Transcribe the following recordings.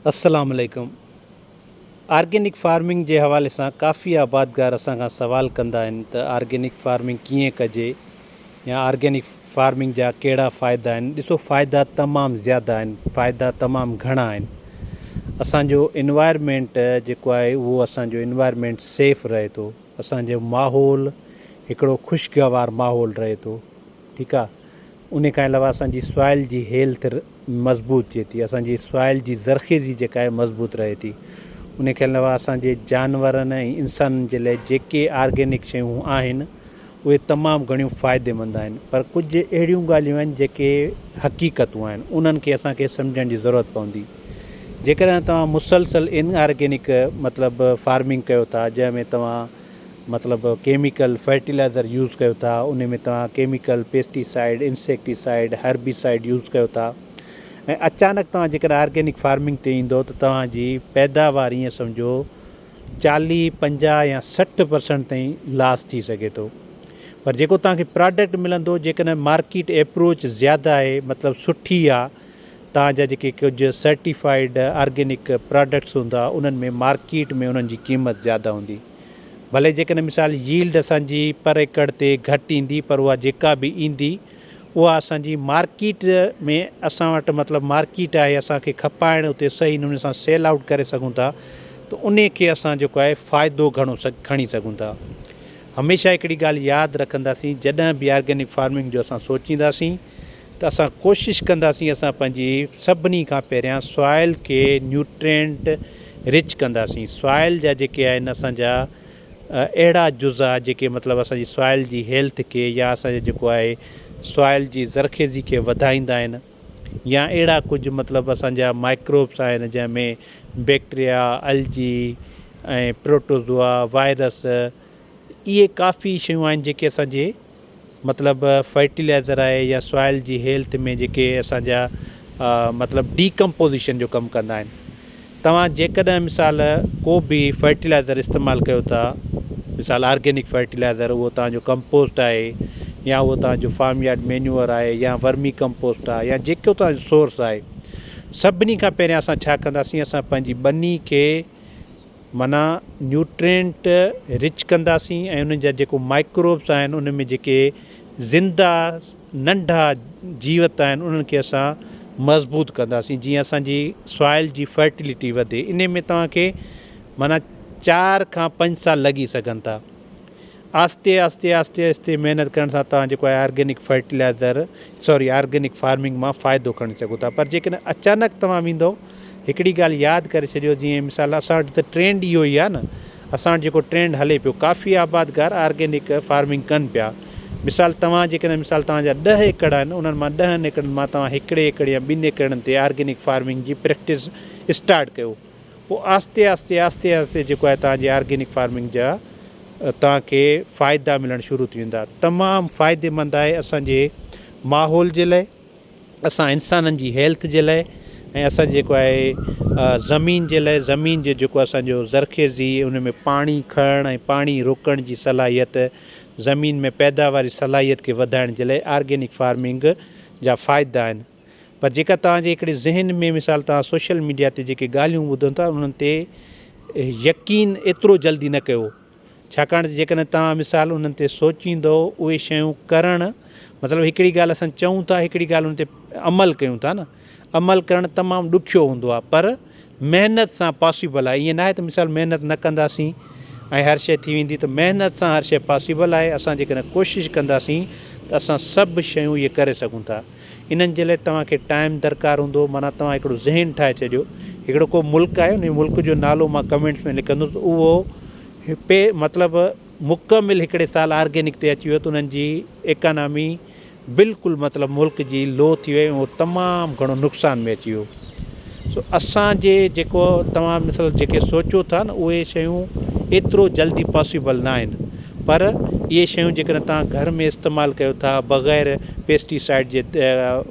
अस्सलाम वालेकुम। Organic farming जे हवाले सां काफ़ी आबादगार असां खां सवाल कंदा आहिनि त ऑर्गेनिक फार्मिंग कीअं कजे या ऑर्गेनिक फार्मिंग जा कहिड़ा फ़ाइदा आहिनि। ॾिसो, फ़ाइदा तमामु ज़्यादा आहिनि, फ़ाइदा तमामु घणा आहिनि। असांजो इन्वायरमेंट जेको आहे उहो असांजो इन्वायरमेंट सेफ़ रहे थो, असांजो माहौल हिकिड़ो ख़ुशगवार माहौल रहे थो, ठीकु आहे। उन खां अलावा असांजी सॉइल जी हेल्थ मज़बूत थिए थी, असांजी सॉइल जी ज़रख़ेज़ी जेका आहे मज़बूत रहे थी। उन खां अलावा असांजे जानवरनि ऐं इंसाननि जे लाइ जेके ऑर्गेनिक शयूं आहिनि उहे तमामु घणियूं फ़ाइदेमंद आहिनि। पर कुझु अहिड़ियूं ॻाल्हियूं आहिनि जेके हक़ीक़तूं आहिनि, उन्हनि खे असांखे सम्झण जी ज़रूरत पवंदी। जेकॾहिं तव्हां मुसलसल इनऑर्गेनिक मतिलबु फार्मिंग कयो था, जंहिंमें तव्हां मतिलबु केमिकल फर्टिलाइज़र यूज़ कयो था, उन में तव्हां chemical pesticide, insecticide, herbicide use कयो था, ऐं अचानक तव्हां जेकॾहिं ऑर्गेनिक फार्मिंग ते ईंदो त तव्हांजी पैदावार ईअं सम्झो 40, 50 या 60% ताईं लॉस थी सघे थो। पर जेको तव्हांखे प्रोडक्ट मिलंदो, जेकॾहिं मार्केट अप्रोच ज़्यादा आहे, मतिलबु सुठी आहे, तव्हांजा जेके कुझु सर्टिफाइड ऑर्गेनिक प्रोडक्ट्स हूंदा उन्हनि में मार्केट में उन्हनि जी क़ीमत ज़्यादा हूंदी। भले जेकॾहिं मिसाल यील्ड असांजी पर एकड़ ते घटि ईंदी, पर उहा जेका बि ईंदी उहा असांजी मार्केट में असां वटि मतिलबु मार्केट आहे, असांखे खपाइण उते सही नमूने सां सेल आउट करे सघूं था, त उन खे असां जेको आहे फ़ाइदो घणो खणी सघूं था। हमेशह हिकिड़ी ॻाल्हि यादि रखंदासीं, जॾहिं बि ऑर्गेनिक फार्मिंग जो असां सोचींदासीं त असां कोशिशि कंदासीं असां पंहिंजी सभिनी खां पहिरियां सॉइल खे न्यूट्रिएंट रिच कंदासीं। सॉइल जा जेके आहिनि असांजा अहिड़ा जुज़ा जेके मतिलबु असांजी सॉइल जी हेल्थ खे या असांजो जेको आहे सॉइल जी ज़रख़ेज़ी खे वधाईंदा आहिनि, या अहिड़ा कुझु मतिलबु असांजा माइक्रोब्स आहिनि जंहिंमें बैक्टीरिया, अलजी ऐं प्रोटोज़ोआ, वायरस, इहे काफ़ी शयूं आहिनि जेके असांजे मतिलबु फर्टिलाइज़र आहे या सॉइल जी हेल्थ में जेके असांजा मतिलबु डीकम्पोज़िशन जो कमु कंदा आहिनि। तव्हां जेकॾहिं मिसाल को बि फर्टिलाइज़र इस्तेमालु कयो था, मिसाल ऑर्गेनिक फर्टिलाइज़र, उहो तव्हांजो कंपोस्ट आहे या उहो तव्हांजो फार्म यार्ड मैन्यूअर आहे या वर्मी कंपोस्ट आहे या जेको तव्हांजो सोर्स आहे, सभिनी खां पहिरियां असां छा कंदासीं, असां पंहिंजी ॿनी खे माना न्यूट्रिएंट रिच कंदासीं ऐं उन जा जेको माइक्रोब्स आहिनि, उन में जेके ज़िंदा नंढा जीवत आहिनि, उन्हनि खे असां मज़बूत कंदासीं, जीअं असांजी सॉइल जी फर्टिलिटी वधे। इन में तव्हांखे माना 4 खां 5 साल लॻी सघनि था। आस्ते आस्ते आस्ते आस्ते महिनत करण सां तव्हां जेको आहे ऑर्गेनिक फार्मिंग मां फ़ाइदो खणी सघो था। पर जेकॾहिं अचानक तव्हां वेंदो, हिकिड़ी ॻाल्हि यादि करे छॾियो, जीअं मिसाल असां वटि त ट्रेंड इहो ई आहे न, असां वटि जेको ट्रेंड हले पियो, काफ़ी आबादगार ऑर्गेनिक फार्मिंग कनि पिया। मिसाल तव्हां जेकॾहिं मिसाल तव्हांजा 10 एकड़ आहिनि, उन्हनि मां 10 एकड़नि मां तव्हां हिकिड़े एकड़ या 2 एकड़नि ते ऑर्गेनिक फार्मिंग जी प्रैक्टिस स्टार्ट कयो, पोइ आस्ते आस्ते आस्ते आस्ते जेको आहे तव्हांजी ऑर्गेनिक फार्मिंग जा तव्हांखे फ़ाइदा मिलणु शुरू थी वेंदा। तमामु फ़ाइदेमंद आहे असांजे माहौल जे लाइ, असां इंसाननि जी हेल्थ जे लाइ, ऐं असांजो जेको आहे ज़मीन जे लाइ। ज़मीन जो जेको असांजो ज़रख़ेज़ी, उन में पाणी खणण ऐं पाणी रोकण जी सलाहियत, ज़मीन में पैदावारी सलाहियत खे वधाइण जे लाइ ऑर्गेनिक फार्मिंग जा फ़ाइदा आहिनि। पर जेका तव्हांजे हिकिड़े ज़हन में मिसाल तव्हां सोशल मीडिया ते जेके ॻाल्हियूं ॿुधो था, उन्हनि ते यकीन एतिरो जल्दी न कयो, छाकाणि त जेकॾहिं तव्हां मिसाल उन्हनि ते सोचींदो, उहे शयूं करणु मतिलबु हिकिड़ी ॻाल्हि असां चऊं था, हिकिड़ी ॻाल्हि उन ते अमल कयूं था न, अमल करणु तमामु ॾुखियो हूंदो आहे, पर महिनत सां पॉसिबल आहे। ईअं न आहे त मिसाल महिनत न कंदासीं ऐं हर शइ थी वेंदी, त महिनत सां हर शइ पॉसिबल आहे। असां जेकॾहिं कोशिशि कंदासीं त असां सभु शयूं इहे करे सघूं था। इन्हनि जे लाइ तव्हांखे टाइम दरकारु हूंदो, माना तव्हां हिकिड़ो ज़हन ठाहे छॾियो। हिकिड़ो को मुल्क आहे, उन मुल्क जो नालो मां कमेंट्स में लिखंदुसि, उहो मतिलबु मुकमिल हिकिड़े साल ऑर्गेनिक ते अची वियो, त उन्हनि जी इकानमी बिल्कुलु मतिलबु मुल्क जी लो थी वई, उहो तमामु घणो नुक़सान में अची वियो। सो असांजे जेको तव्हां मिसाल जेके सोचो था न, उहे शयूं एतिरो जल्दी पॉसिबल न आहिनि। पर इहे शयूं जेकॾहिं तव्हां घर में इस्तेमालु कयो था, बग़ैर पेस्टिसाइड जे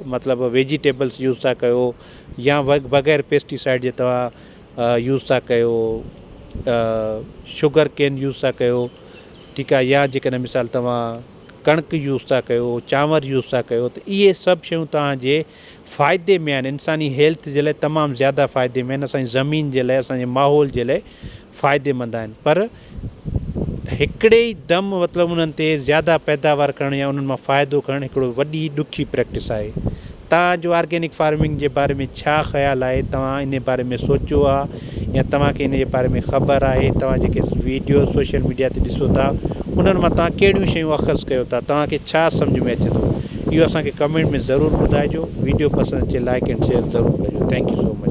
मतिलबु वेजिटेबल्स यूज़ था कयो, या बग़ैर पेस्टिसाइड जे तव्हां यूज़ था कयो, शुगर केन यूज़ था कयो, ठीकु आहे, या जेकॾहिं मिसाल तव्हां कणिक यूज़ था कयो, चांवर यूज़ था कयो, त इहे सभु शयूं तव्हांजे फ़ाइदे में आहिनि, इंसानी हेल्थ जे लाइ तमामु ज़्यादा फ़ाइदे में आहिनि, असांजी ज़मीन जे लाइ, असांजे माहौल जे लाइ फ़ाइदेमंद आहिनि। पर हिकिड़े ई दम मतिलबु उन्हनि ते ज़्यादा पैदावार करणु या उन्हनि मां फ़ाइदो खणणु हिकिड़ो वॾी ॾुखी प्रैक्टिस आहे। तव्हांजो ऑर्गेनिक फार्मिंग जे बारे में छा ख़्यालु आहे? तव्हां इन बारे में सोचियो आहे या तव्हांखे इन जे बारे में ख़बर आहे? तव्हां जेके वीडियो सोशल मीडिया ते ॾिसो था उन्हनि मां तव्हां कहिड़ियूं शयूं अख़ज़ कयो था? तव्हांखे छा सम्झ में अचे थो? इहो असांखे कमेंट में ज़रूरु ॿुधाइजो। वीडियो पसंदि अचे लाइक एंड शेयर ज़रूरु कजो। Thank you so much.